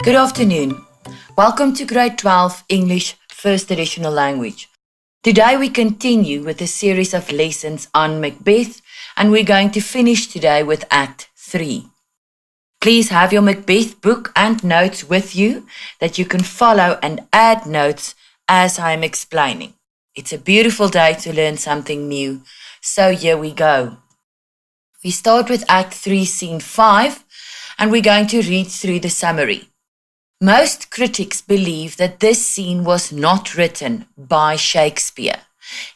Good afternoon. Welcome to Grade 12 English First Additional Language. Today we continue with a series of lessons on Macbeth, and we're going to finish today with Act 3. Please have your Macbeth book and notes with you that you can follow and add notes as I'm explaining. It's a beautiful day to learn something new, so here we go. We start with Act 3, Scene 5, and we're going to read through the summary. Most critics believe that this scene was not written by Shakespeare.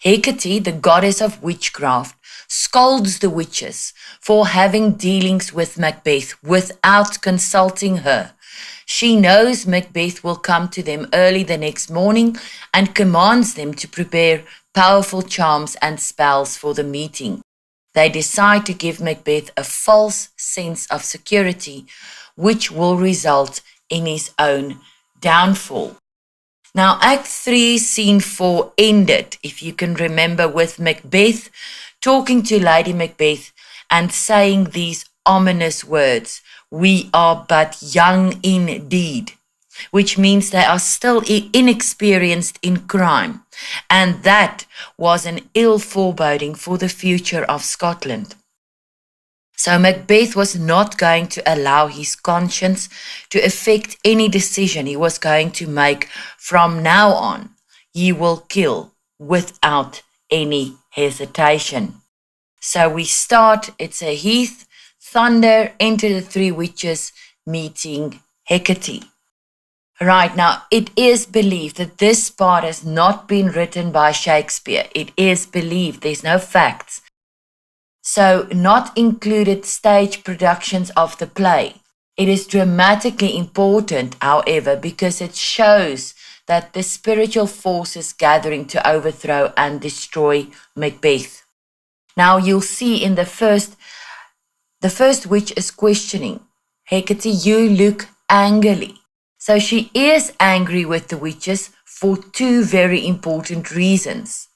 Hecate, the goddess of witchcraft, scolds the witches for having dealings with Macbeth without consulting her. She knows Macbeth will come to them early the next morning and commands them to prepare powerful charms and spells for the meeting. They decide to give Macbeth a false sense of security, which will result in his own downfall. Now, Act 3, Scene 4 ended, if you can remember, with Macbeth talking to Lady Macbeth and saying these ominous words, "We are but young indeed," which means they are still inexperienced in crime. And that was an ill foreboding for the future of Scotland. So Macbeth was not going to allow his conscience to affect any decision he was going to make from now on. He will kill without any hesitation. So we start, it's a heath, thunder, enter the three witches, meeting Hecate. Right, now it is believed that this part has not been written by Shakespeare. It is believed, there's no facts. So not included stage productions of the play. It is dramatically important, however, because it shows that the spiritual forces gathering to overthrow and destroy Macbeth. Now you'll see in the first witch is questioning, "Hecate, you look angry." So she is angry with the witches for two very important reasons.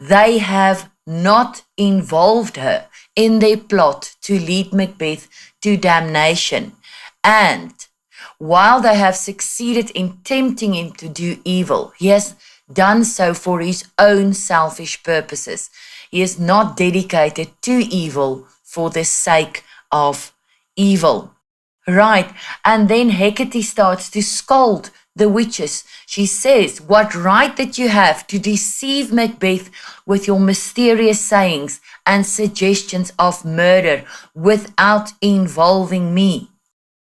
They have not involved her in their plot to lead Macbeth to damnation. And while they have succeeded in tempting him to do evil, he has done so for his own selfish purposes. He is not dedicated to evil for the sake of evil. Right, and then Hecate starts to scold the witches. She says, "What right that you have to deceive Macbeth with your mysterious sayings and suggestions of murder without involving me?"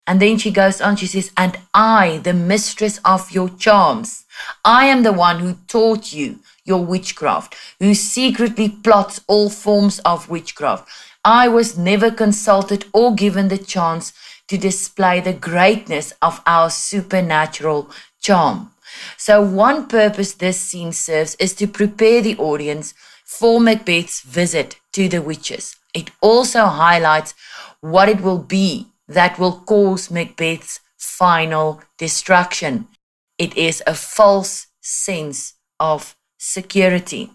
And then she goes on, she says, "And I, the mistress of your charms, I am the one who taught you your witchcraft, who secretly plots all forms of witchcraft. I was never consulted or given the chance to display the greatness of our supernatural charm." So one purpose this scene serves is to prepare the audience for Macbeth's visit to the witches. It also highlights what it will be that will cause Macbeth's final destruction. It is a false sense of security.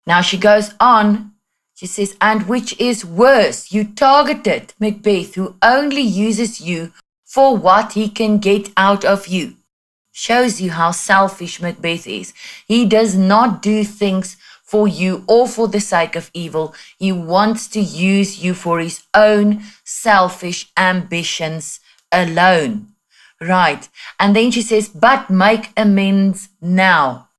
Now she goes on. She says, "And which is worse, you targeted Macbeth, who only uses you for what he can get out of you." Shows you how selfish Macbeth is. He does not do things for you or for the sake of evil. He wants to use you for his own selfish ambitions alone. Right. And then she says, "But make amends now.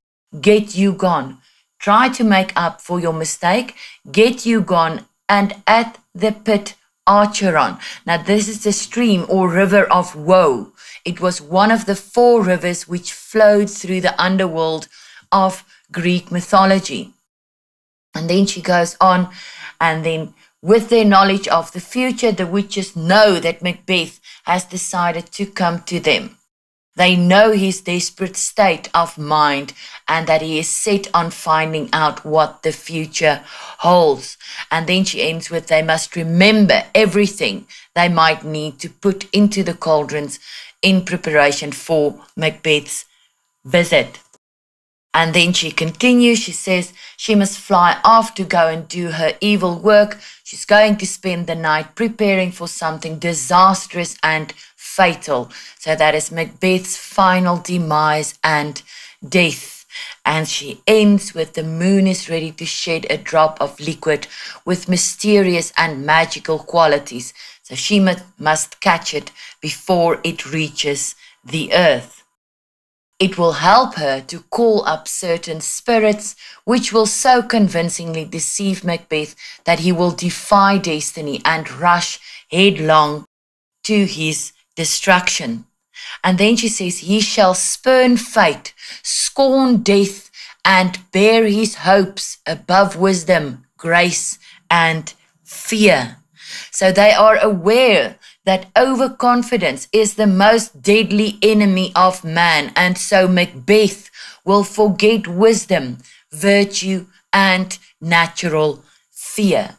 Get you gone. Try to make up for your mistake. Get you gone and at the pit Acheron." Now this is the stream or river of woe. It was one of the 4 rivers which flowed through the underworld of Greek mythology. And then she goes on, and then with their knowledge of the future, the witches know that Macbeth has decided to come to them. They know his desperate state of mind and that he is set on finding out what the future holds. And then she ends with, they must remember everything they might need to put into the cauldrons in preparation for Macbeth's visit. And then she continues, she says she must fly off to go and do her evil work. She's going to spend the night preparing for something disastrous and fatal. So that is Macbeth's final demise and death. And she ends with the moon is ready to shed a drop of liquid with mysterious and magical qualities. So she must catch it before it reaches the earth. It will help her to call up certain spirits, which will so convincingly deceive Macbeth that he will defy destiny and rush headlong to his destruction. And then she says, he shall spurn fate, scorn death, and bear his hopes above wisdom, grace, and fear. So they are aware that overconfidence is the most deadly enemy of man, and so Macbeth will forget wisdom, virtue, and natural fear.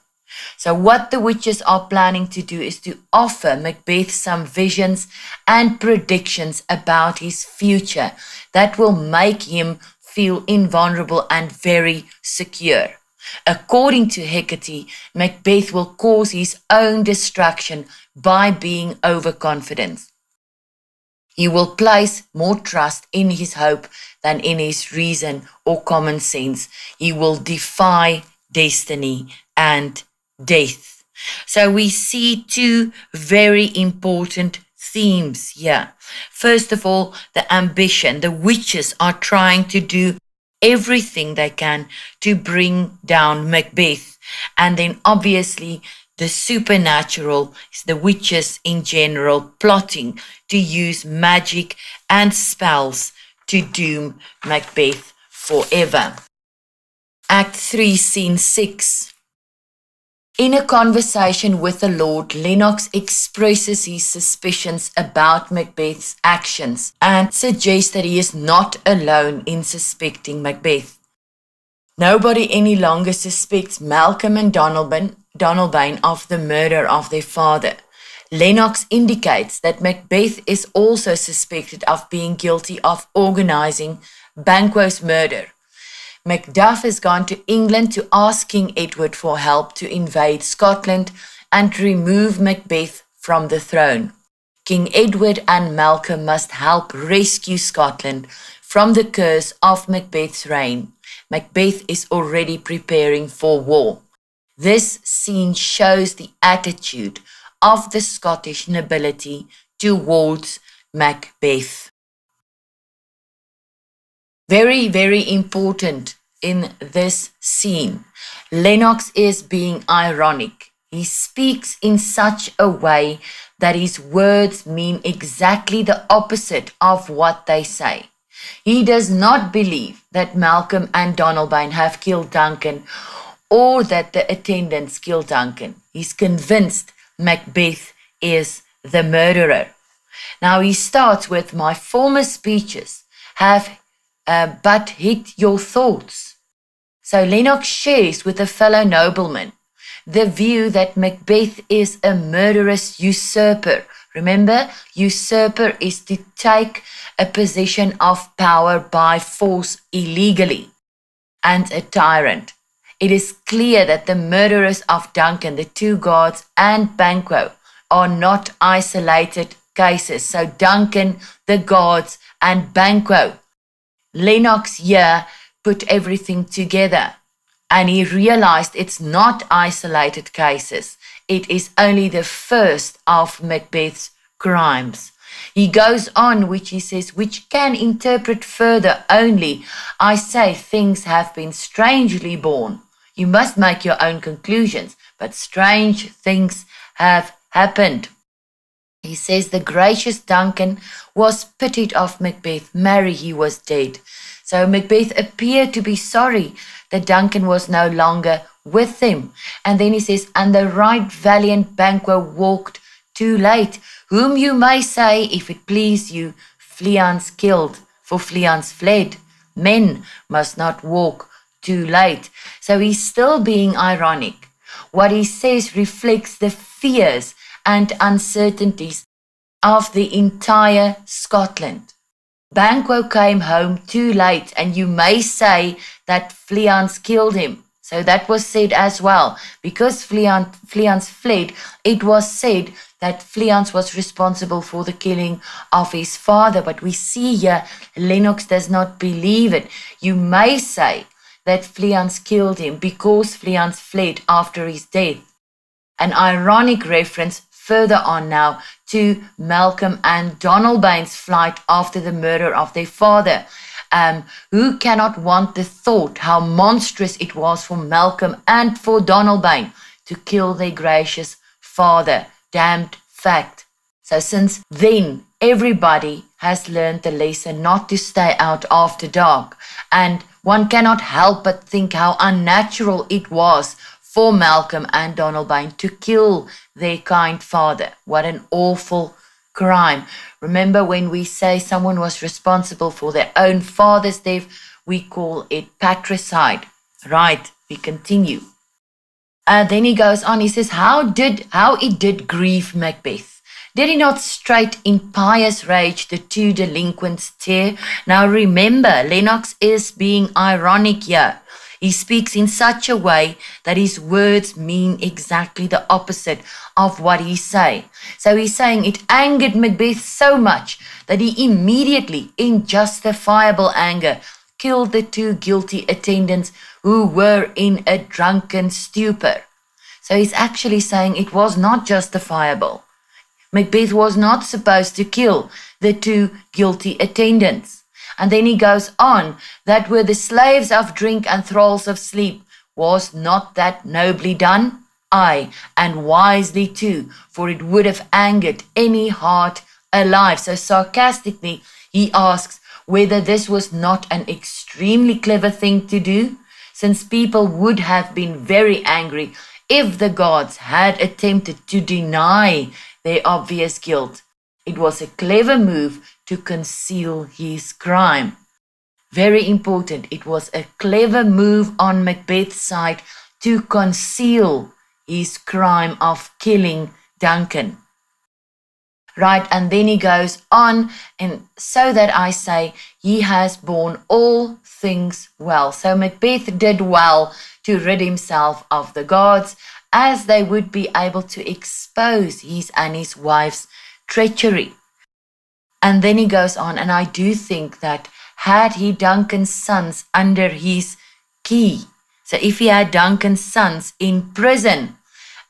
So what the witches are planning to do is to offer Macbeth some visions and predictions about his future that will make him feel invulnerable and very secure. According to Hecate, Macbeth will cause his own destruction by being overconfident. He will place more trust in his hope than in his reason or common sense. He will defy destiny and death. So we see two very important themes here. First of all, the ambition. The witches are trying to do everything they can to bring down Macbeth. And then obviously the supernatural is the witches in general plotting to use magic and spells to doom Macbeth forever. Act 3, Scene 6. In a conversation with the Lord, Lennox expresses his suspicions about Macbeth's actions and suggests that he is not alone in suspecting Macbeth. Nobody any longer suspects Malcolm and Donalbain of the murder of their father. Lennox indicates that Macbeth is also suspected of being guilty of organizing Banquo's murder. Macduff has gone to England to ask King Edward for help to invade Scotland and remove Macbeth from the throne. King Edward and Malcolm must help rescue Scotland from the curse of Macbeth's reign. Macbeth is already preparing for war. This scene shows the attitude of the Scottish nobility towards Macbeth. Very, very important in this scene. Lennox is being ironic. He speaks in such a way that his words mean exactly the opposite of what they say. He does not believe that Malcolm and Donalbain have killed Duncan or that the attendants killed Duncan. He's convinced Macbeth is the murderer. Now he starts with, my former speeches have but hit your thoughts. So Lennox shares with a fellow nobleman the view that Macbeth is a murderous usurper. Remember, usurper is to take a position of power by force illegally, and a tyrant. It is clear that the murderers of Duncan, the two guards, and Banquo are not isolated cases. So Duncan, the guards, and Banquo. Lennox here put everything together and he realized it's not isolated cases. It is only the first of Macbeth's crimes. He goes on, which he says, which can interpret further only, I say things have been strangely born. You must make your own conclusions, but strange things have happened. He says the gracious Duncan was pitied of Macbeth. Marry, he was dead. So Macbeth appeared to be sorry that Duncan was no longer with him. And then he says, and the right valiant Banquo walked too late, whom you may say, if it please you, Fleance killed, for Fleance fled. Men must not walk too late. So he's still being ironic. What he says reflects the fears and uncertainties of the entire Scotland. Banquo came home too late, and you may say that Fleance killed him. So that was said as well. Because Fleance fled, it was said that Fleance was responsible for the killing of his father. But we see here, Lennox does not believe it. You may say that Fleance killed him because Fleance fled after his death. An ironic reference further on now to Malcolm and Donalbain's flight after the murder of their father. Who cannot want the thought how monstrous it was for Malcolm and for Donalbain to kill their gracious father? Damned fact. So since then, everybody has learned the lesson not to stay out after dark. And one cannot help but think how unnatural it was for Malcolm and Donalbain to kill their kind father. What an awful crime. Remember, when we say someone was responsible for their own father's death, we call it patricide. Right, we continue. Then he goes on, he says, how it did grieve Macbeth. Did he not straight in pious rage the two delinquents tear? Now remember, Lennox is being ironic here. He speaks in such a way that his words mean exactly the opposite of what he say. So he's saying it angered Macbeth so much that he immediately, in justifiable anger, killed the two guilty attendants who were in a drunken stupor. So he's actually saying it was not justifiable. Macbeth was not supposed to kill the two guilty attendants. And then he goes on, that were the slaves of drink and thralls of sleep. Was not that nobly done? Aye, and wisely too, for it would have angered any heart alive. So sarcastically, he asks whether this was not an extremely clever thing to do, since people would have been very angry if the gods had attempted to deny their obvious guilt. It was a clever move to conceal his crime. Very important, it was a clever move on Macbeth's side to conceal his crime of killing Duncan. Right, and then he goes on, and so that I say, he has borne all things well. So Macbeth did well to rid himself of the gods, as they would be able to expose his and his wife's treachery. And then he goes on, and I do think that had he Duncan's sons under his key, so if he had Duncan's sons in prison,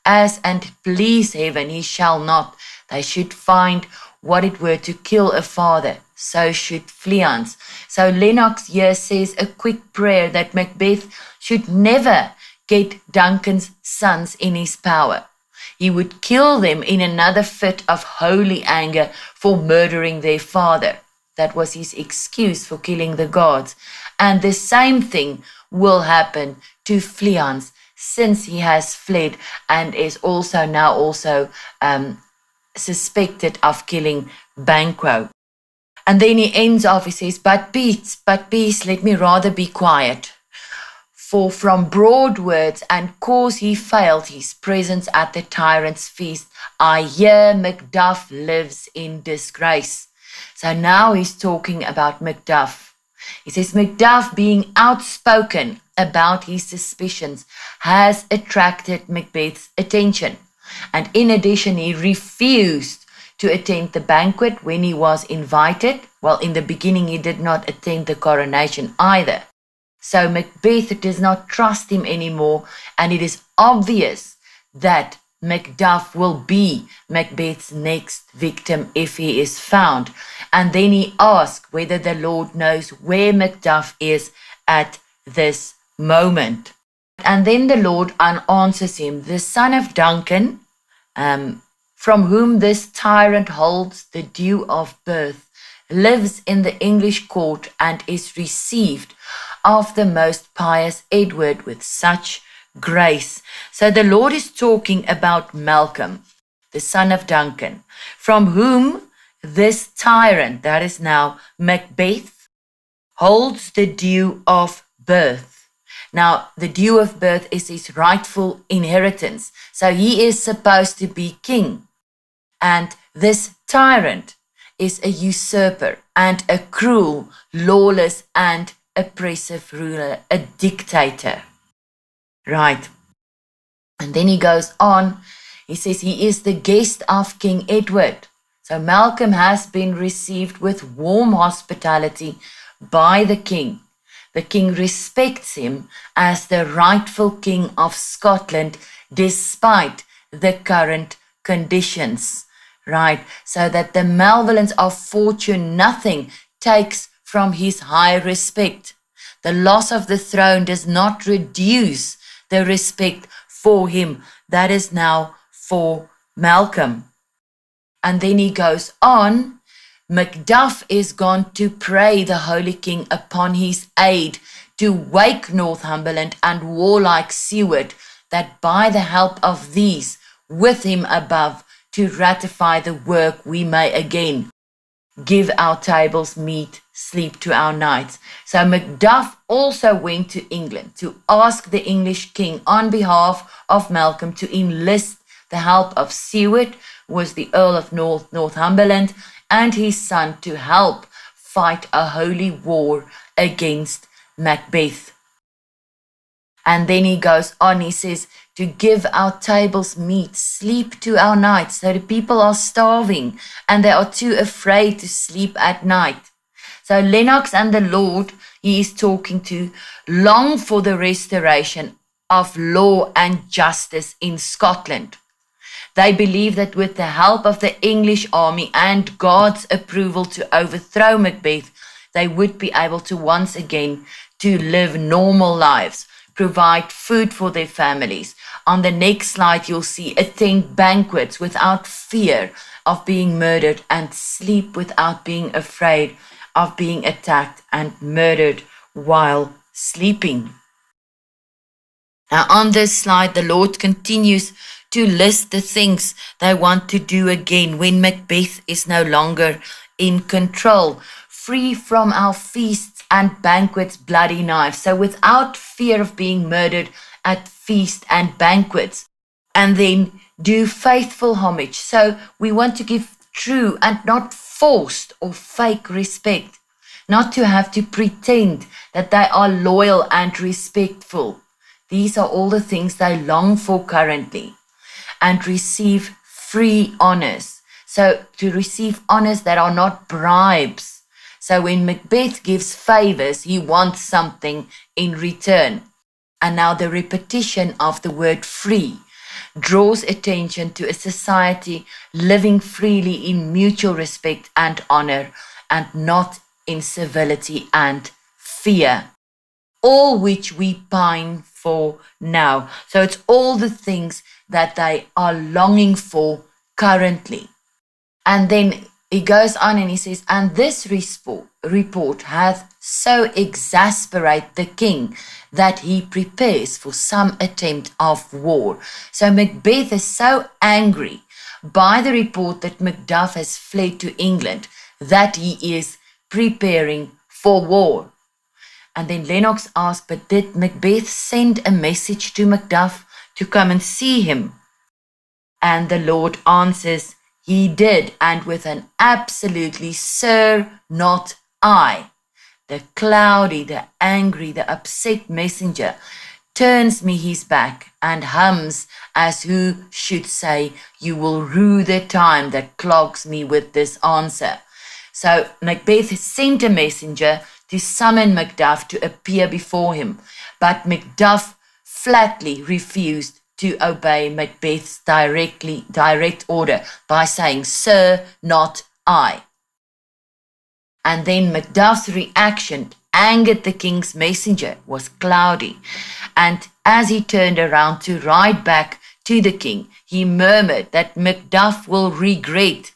as and please heaven he shall not, they should find what it were to kill a father, so should Fleance. So Lennox here says a quick prayer that Macbeth should never get Duncan's sons in his power. He would kill them in another fit of holy anger for murdering their father. That was his excuse for killing the gods. And the same thing will happen to Fleance, since he has fled and is also now suspected of killing Banquo. And then he ends off, he says, but peace, let me rather be quiet. For from broad words and cause he failed his presence at the tyrant's feast, I hear Macduff lives in disgrace. So now he's talking about Macduff. He says Macduff, being outspoken about his suspicions, has attracted Macbeth's attention. And in addition, he refused to attend the banquet when he was invited. Well, in the beginning, he did not attend the coronation either. So Macbeth does not trust him anymore, and it is obvious that Macduff will be Macbeth's next victim if he is found. And then he asks whether the Lord knows where Macduff is at this moment. And then the Lord answers him, the son of Duncan, from whom this tyrant holds the due of birth, lives in the English court and is received of the most pious Edward with such grace. So the Lord is talking about Malcolm, the son of Duncan, from whom this tyrant, that is now Macbeth, holds the due of birth. Now, the due of birth is his rightful inheritance. So he is supposed to be king. And this tyrant is a usurper and a cruel, lawless and oppressive ruler, a dictator. Right. And then he goes on. He says he is the guest of King Edward. So Malcolm has been received with warm hospitality by the king. The king respects him as the rightful king of Scotland despite the current conditions. Right, so that the malevolence of fortune nothing takes from his high respect. The loss of the throne does not reduce the respect for him that is now for Malcolm. And then he goes on, Macduff is gone to pray the Holy King upon his aid to wake Northumberland and warlike Seward, that by the help of these, with him above, to ratify the work we may again give our tables meat, sleep to our nights. So Macduff also went to England to ask the English king on behalf of Malcolm to enlist the help of Seward, who was the Earl of Northumberland, and his son to help fight a holy war against Macbeth. And then he goes on, he says, to give our tables meat, sleep to our nights. So the people are starving and they are too afraid to sleep at night. So Lennox and the Lord he is talking to long for the restoration of law and justice in Scotland. They believe that with the help of the English army and God's approval to overthrow Macbeth, they would be able to once again to live normal lives, provide food for their families. On the next slide, you'll see attend banquets without fear of being murdered and sleep without being afraid of being attacked and murdered while sleeping. Now on this slide, the Lord continues to list the things they want to do again when Macbeth is no longer in control. Free from our feasts and banquets, bloody knives. So without fear of being murdered at feast and banquets. And then do faithful homage. So we want to give true and not forced or fake respect. Not to have to pretend that they are loyal and respectful. These are all the things they long for currently. And receive free honors. So to receive honors that are not bribes. So when Macbeth gives favors, he wants something in return. And now the repetition of the word free draws attention to a society living freely in mutual respect and honor and not in civility and fear. All which we pine for now. So it's all the things that they are longing for currently. And then he goes on and he says, and this report hath so exasperate the king that he prepares for some attempt of war. So Macbeth is so angry by the report that Macduff has fled to England that he is preparing for war. And then Lennox asked, but did Macbeth send a message to Macduff to come and see him? And the Lord answers, he did, and with an absolutely, sir, not I. The cloudy, the angry, the upset messenger turns me his back and hums as who should say, you will rue the time that clogs me with this answer. So Macbeth sent a messenger to summon Macduff to appear before him, but Macduff flatly refused to obey Macbeth's direct order by saying, sir, not I. And then Macduff's reaction angered the king's messenger was cloudy. And as he turned around to ride back to the king, he murmured that Macduff will regret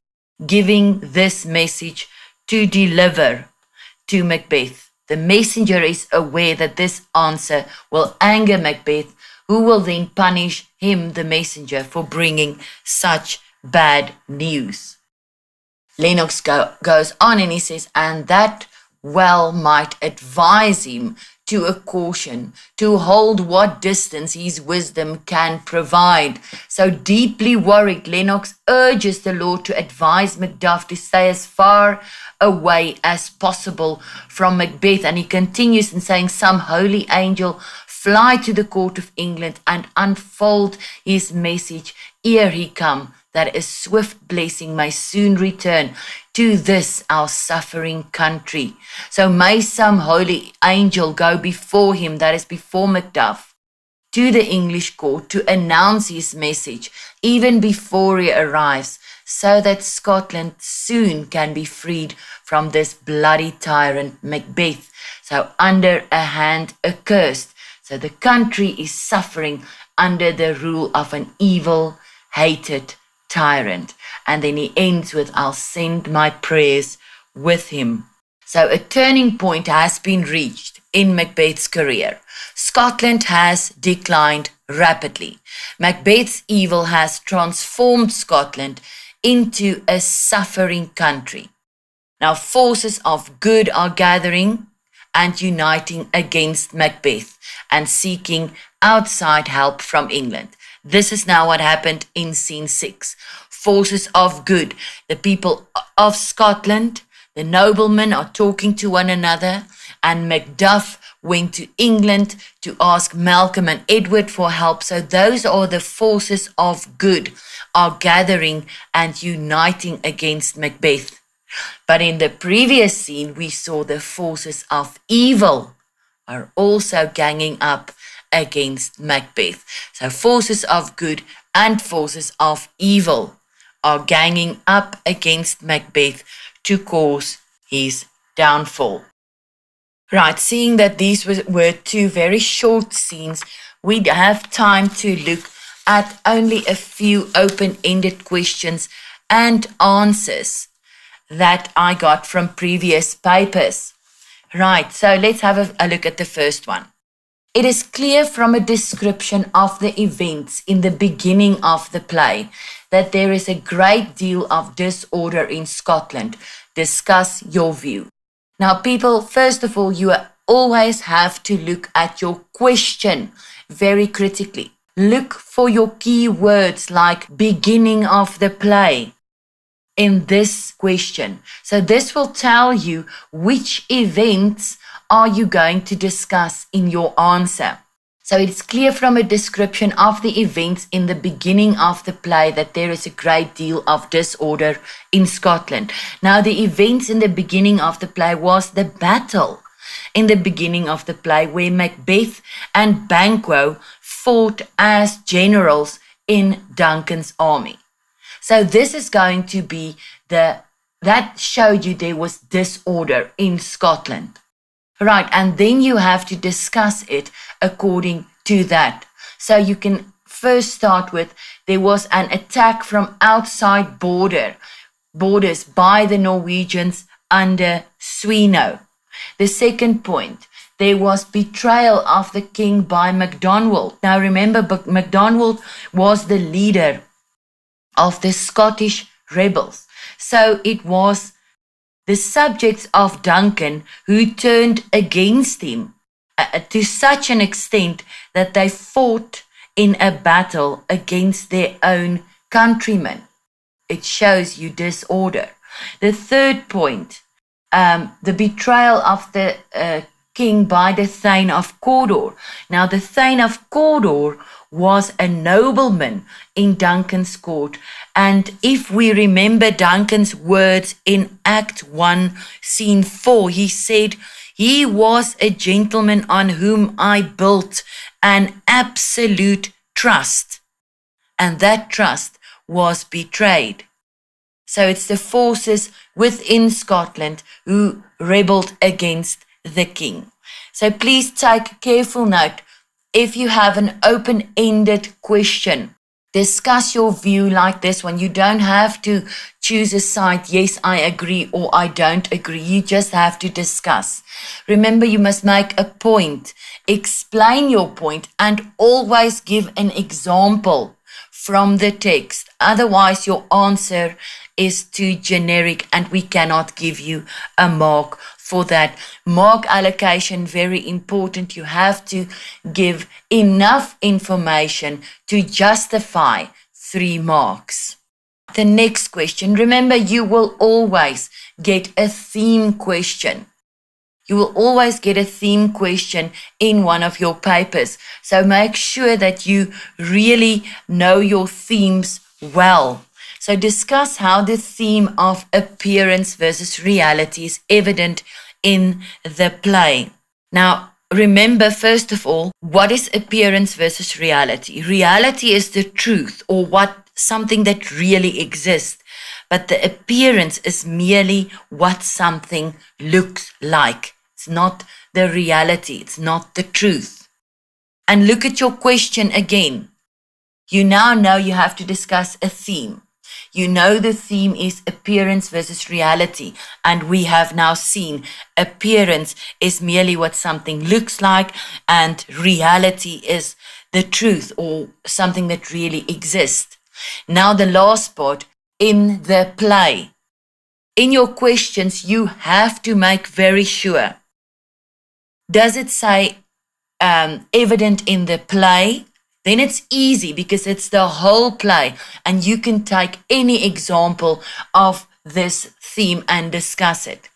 giving this message to deliver to Macbeth. The messenger is aware that this answer will anger Macbeth, who will then punish him, the messenger, for bringing such bad news. Lennox goes on and he says, and that well might advise him to a caution, to hold what distance his wisdom can provide. So deeply worried, Lennox urges the Lord to advise Macduff to stay as far away as possible from Macbeth. And he continues in saying, some holy angel fly to the court of England and unfold his message ere he come, that a swift blessing may soon return to this our suffering country. So may some holy angel go before him, that is before Macduff, to the English court to announce his message even before he arrives, so that Scotland soon can be freed from this bloody tyrant Macbeth, so under a hand accursed. So the country is suffering under the rule of an evil, hated tyrant. And then he ends with, I'll send my prayers with him. So a turning point has been reached in Macbeth's career. Scotland has declined rapidly. Macbeth's evil has transformed Scotland into a suffering country. Now forces of good are gathering and uniting against Macbeth and seeking outside help from England. This is now what happened in scene 6. Forces of good. The people of Scotland, the noblemen are talking to one another, and Macduff went to England to ask Malcolm and Edward for help. So those are the forces of good are gathering and uniting against Macbeth. But in the previous scene, we saw the forces of evil are also ganging up against Macbeth. So forces of good and forces of evil are ganging up against Macbeth to cause his downfall. Right, seeing that these were two very short scenes, we have time to look at only a few open-ended questions and answers that I got from previous papers. Right, so let's have a look at the first one. It is clear from a description of the events in the beginning of the play that there is a great deal of disorder in Scotland. Discuss your view. Now, people, first of all, you always have to look at your question very critically. Look for your key words like beginning of the play in this question. So this will tell you which events are you going to discuss in your answer. So it's clear from a description of the events in the beginning of the play that there is a great deal of disorder in Scotland. Now, the events in the beginning of the play was the battle in the beginning of the play where Macbeth and Banquo fought as generals in Duncan's army. So this is going to be that showed you there was disorder in Scotland. Right, and then you have to discuss it according to that. So you can first start with, there was an attack from outside borders by the Norwegians under Sweno. The second point, there was betrayal of the king by MacDonald. Now remember, MacDonald was the leader of the Scottish rebels. So it was the subjects of Duncan who turned against him to such an extent that they fought in a battle against their own countrymen. It shows you disorder. The third point, the betrayal of the king by the Thane of Cawdor. Now the Thane of Cawdor was a nobleman in Duncan's court. And if we remember Duncan's words in Act 1, Scene 4, he said, "He was a gentleman on whom I built an absolute trust." And that trust was betrayed. So it's the forces within Scotland who rebelled against the king. So please take careful note. If you have an open-ended question, discuss your view like this one. You don't have to choose a side, yes, I agree, or I don't agree. You just have to discuss. Remember, you must make a point, explain your point, and always give an example from the text. Otherwise, your answer is too generic and we cannot give you a mark for that. Mark allocation, very important. You have to give enough information to justify 3 marks. The next question, remember, you will always get a theme question. You will always get a theme question in one of your papers. So make sure that you really know your themes well. So discuss how the theme of appearance versus reality is evident in the play. Now, remember, first of all, what is appearance versus reality? Reality is the truth, or something that really exists. But the appearance is merely what something looks like. It's not the reality. It's not the truth. And look at your question again. You now know you have to discuss a theme. You know the theme is appearance versus reality. And we have now seen appearance is merely what something looks like, and reality is the truth, or something that really exists. Now the last part, in the play. In your questions, you have to make very sure. Does it say evident in the play? Then it's easy because it's the whole play, and you can take any example of this theme and discuss it.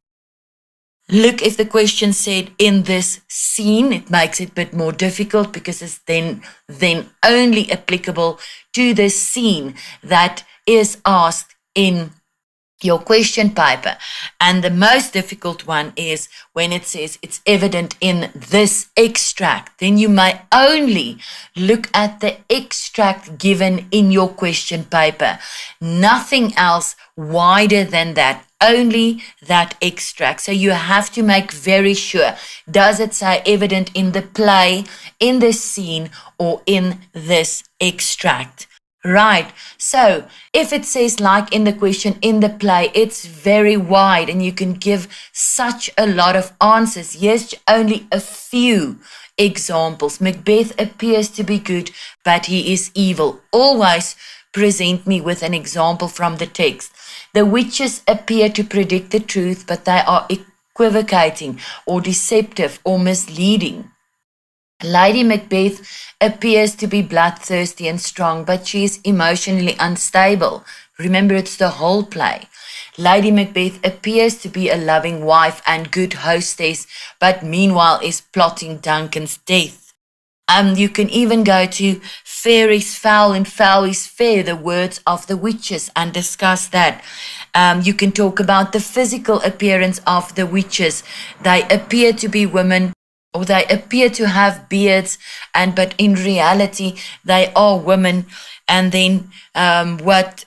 Look, if the question said in this scene, it makes it a bit more difficult because it's then only applicable to the scene that is asked in your question paper. And the most difficult one is when it says it's evident in this extract. Then you may only look at the extract given in your question paper. Nothing else wider than that. Only that extract. So you have to make very sure. Does it say evident in the play, in this scene, or in this extract? Right. So if it says like in the question, in the play, it's very wide and you can give such a lot of answers. Yes, only a few examples. Macbeth appears to be good, but he is evil. Always present me with an example from the text. The witches appear to predict the truth, but they are equivocating or deceptive or misleading. Lady Macbeth appears to be bloodthirsty and strong, but she is emotionally unstable. Remember, it's the whole play. Lady Macbeth appears to be a loving wife and good hostess, but meanwhile is plotting Duncan's death. You can even go to fair is foul and foul is fair, the words of the witches, and discuss that. You can talk about the physical appearance of the witches. They appear to be women, or they appear to have beards, but in reality they are women. And then what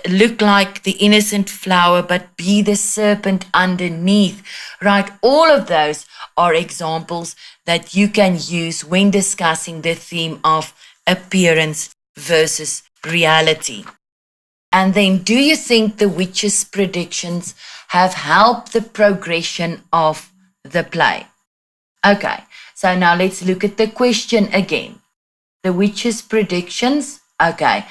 look like the innocent flower but be the serpent underneath, right? All of those are examples that you can use when discussing the theme of appearance versus reality. And then, do you think the witches' predictions have helped the progression of the play? Okay, so now let's look at the question again. The witches' predictions, okay.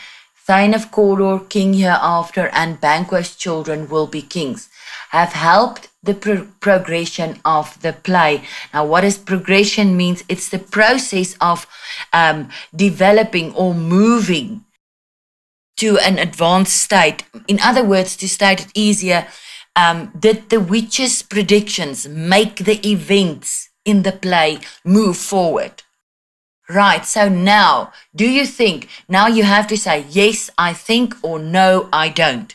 Thane of Cawdor, king hereafter, and Banquo's children will be kings, have helped the progression of the play. Now, what does progression means? It's the process of developing or moving to an advanced state. In other words, to state it easier, did the witches' predictions make the events in the play move forward? Right, so now, do you think, now you have to say, yes, I think, or no, I don't.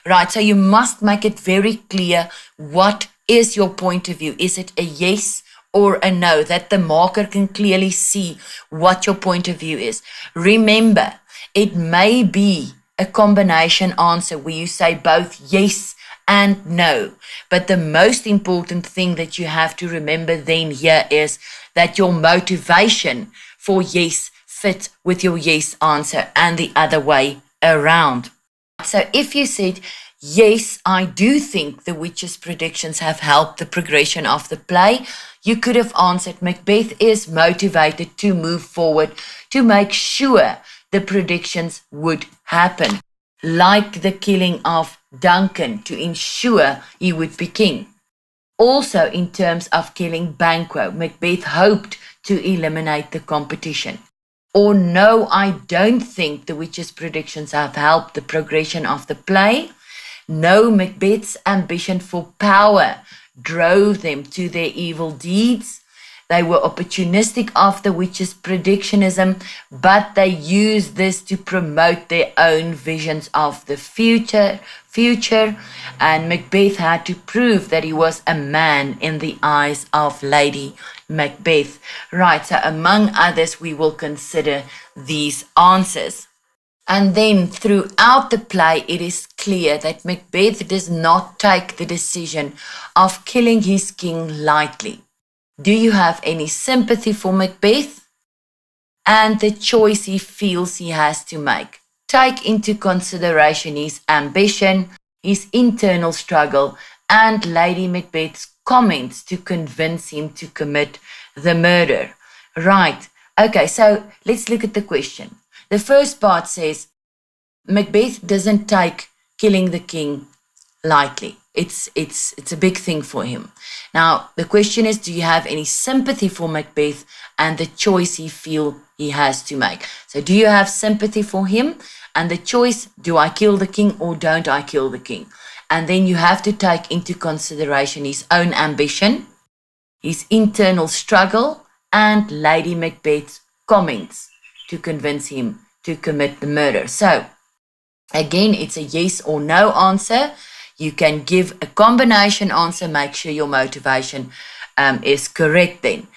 Right, so you must make it very clear what is your point of view. Is it a yes or a no, that the marker can clearly see what your point of view is. Remember, it may be a combination answer where you say both yes and no. But the most important thing that you have to remember then here is that your motivation for yes fit with your yes answer and the other way around. So if you said, yes, I do think the witches' predictions have helped the progression of the play, you could have answered, Macbeth is motivated to move forward to make sure the predictions would happen, like the killing of Duncan to ensure he would be king. Also, in terms of killing Banquo, Macbeth hoped to eliminate the competition. Or no, I don't think the witches' predictions have helped the progression of the play. No, Macbeth's ambition for power drove them to their evil deeds. They were opportunistic after witches' predictionism, but they used this to promote their own visions of the future, and Macbeth had to prove that he was a man in the eyes of Lady Macbeth. Right, so among others, we will consider these answers. And then throughout the play, it is clear that Macbeth does not take the decision of killing his king lightly. Do you have any sympathy for Macbeth and the choice he feels he has to make? Take into consideration his ambition, his internal struggle, and Lady Macbeth's comments to convince him to commit the murder. Right. Okay, so let's look at the question. The first part says, Macbeth doesn't take killing the king lightly. It's a big thing for him. Now, the question is, do you have any sympathy for Macbeth and the choice he feels he has to make? So do you have sympathy for him and the choice, do I kill the king or don't I kill the king? And then you have to take into consideration his own ambition, his internal struggle, and Lady Macbeth's comments to convince him to commit the murder. So, again, it's a yes or no answer. You can give a combination answer. Make sure your motivation is correct then.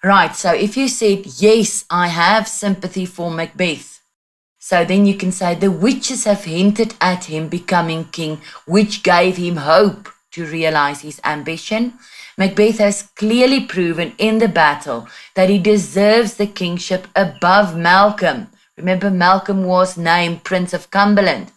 Right, so if you said, yes, I have sympathy for Macbeth, so then you can say the witches have hinted at him becoming king, which gave him hope to realize his ambition. Macbeth has clearly proven in the battle that he deserves the kingship above Malcolm. Remember, Malcolm was named Prince of Cumberland,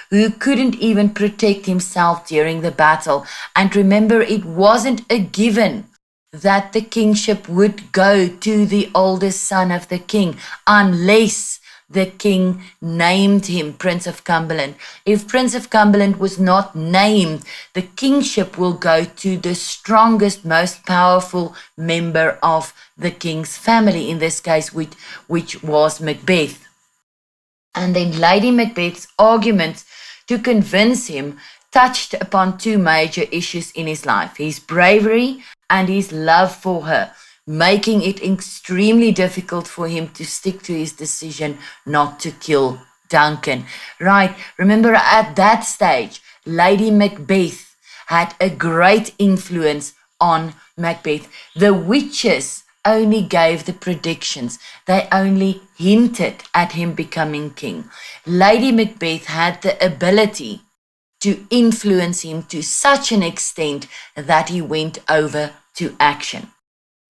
who couldn't even protect himself during the battle. And remember, it wasn't a given that the kingship would go to the oldest son of the king unless the king named him Prince of Cumberland. If Prince of Cumberland was not named, the kingship will go to the strongest, most powerful member of the king's family, in this case, which was Macbeth. And then Lady Macbeth's arguments to convince him touched upon two major issues in his life: his bravery and his love for her, making it extremely difficult for him to stick to his decision not to kill Duncan. Right, remember at that stage, Lady Macbeth had a great influence on Macbeth. The witches only gave the predictions. They only hinted at him becoming king. Lady Macbeth had the ability to influence him to such an extent that he went over to action.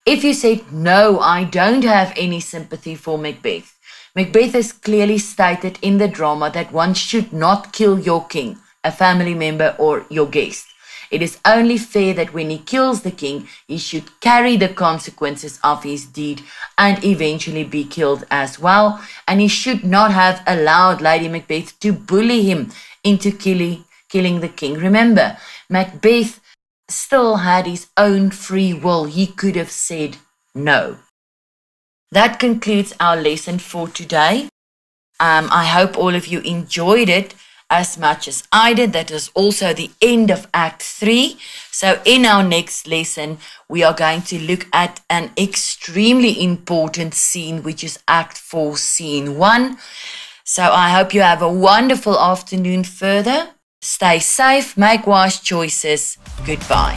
If you said, no, I don't have any sympathy for Macbeth, Macbeth has clearly stated in the drama that one should not kill your king, a family member, or your guest. It is only fair that when he kills the king, he should carry the consequences of his deed and eventually be killed as well. And he should not have allowed Lady Macbeth to bully him into killing the king. Remember, Macbeth still had his own free will. He could have said no. That concludes our lesson for today. I hope all of you enjoyed it as much as I did. That is also the end of Act 3. So in our next lesson, we are going to look at an extremely important scene, which is Act 4, Scene 1. So I hope you have a wonderful afternoon further. Stay safe, make wise choices. Goodbye.